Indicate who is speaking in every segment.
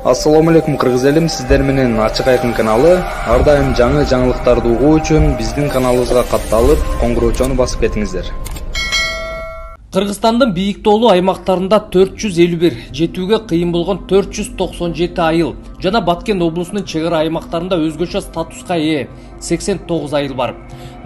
Speaker 1: Assalamu alaikum кыргыз элим, сиздер менен Ачык Айкын каналы. Ар дайым жаңы жаңылыктарды угуу үчүн биздин каналыбызга катталып, коңгуроочону басып кетиңиздер.
Speaker 2: Кыргызстандын бийик тоолуу аймактарында 451, жетүүгө кыйын болгон 497 айыл жана Баткен облусунун чек ара аймактарында өзгөчө статуска ээ 89 айыл бар.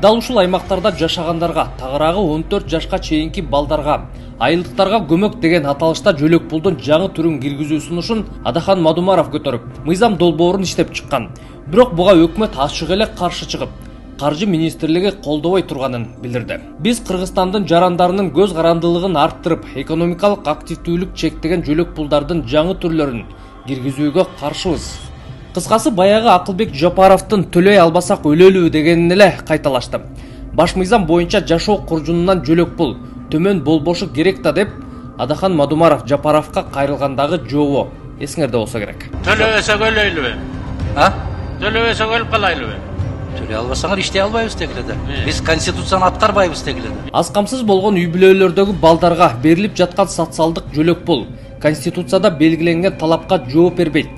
Speaker 2: Дал ушул аймактарда жашагандарга, тагыраагы 14 жашка чейинки балдарга, айылдыктарга көмөк деген аталышта жөлөк пулдун жаңы түрүн киргизүү сунушун Адахан Мадумаров көтөрүп, мыйзам долбоорун иштеп чыккан. Бирок буга өкмөт ачык эле каршы чыгып, Каржы министрлиги колдобой турганын билдирди. Биз Кыргызстандын жарандарынын көз карандылыгын арттырып, экономикалык активдүүлүк чектеген жөлөк пулдардын жаңы түрлөрүн киргизүүгө каршыбыз. Кыскасы баягы Акылбек Жапаровдун төлөй албасак өлөлүү дегенин эле кайталашты. Баш мыйзам боюнча жашоо куржунунан жөлөк пул төмөн болбошу керек да деп Адахан Мадумаров Жапаровка кайрылгандагы жообу эсиңерде болсо керек.
Speaker 3: Төлөбөсөк өлөйлүбү? Төлөбөсөк өлүп калайлыбы?
Speaker 4: Төлөй албасаңар иштей албайбыз дегиле. Биз конституцияны аткарбайбыз дегиле.
Speaker 2: Аз камсыз болгон үй бүлөлөрдөгү балдарга берилип жаткан социалдык жөлөк пул конституцияда белгиленген талапка жооп бербейт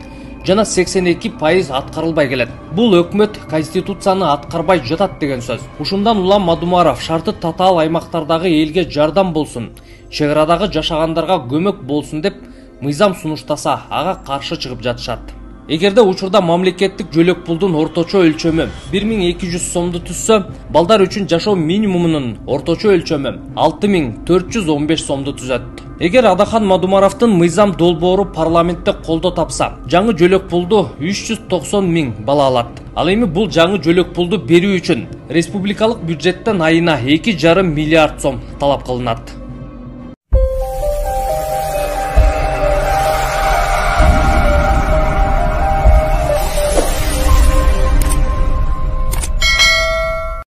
Speaker 2: жана 82% аткарылбай келет. Бул өкмөт конституцияны аткарбай жатат деген сөз. Ушундан улам Мадумаров шарты татаал аймактардагы элге жардам болсун, чек арадагы жашагандарга көмөк болсун деп мыйзам сунуштаса, ага каршы чыгып жатышат. Эгерде учурда мамлекеттик жөлөк пулдун орточо өлчөмү 1200 сомду түзсө, балдар үчүн жашоо минимумунун орточо өлчөмү 6415 сомду түзөт. Эгер Адахан Мадумаровдун мыйзам долбоору парламентте колдоо тапса, жаңы жөлөк пулду 390 миң бала алат. Ал эми бул жаңы жөлөк пулду берүү үчүн республикалык бюджеттен айына 2,5 миллиард сом талап кылынат.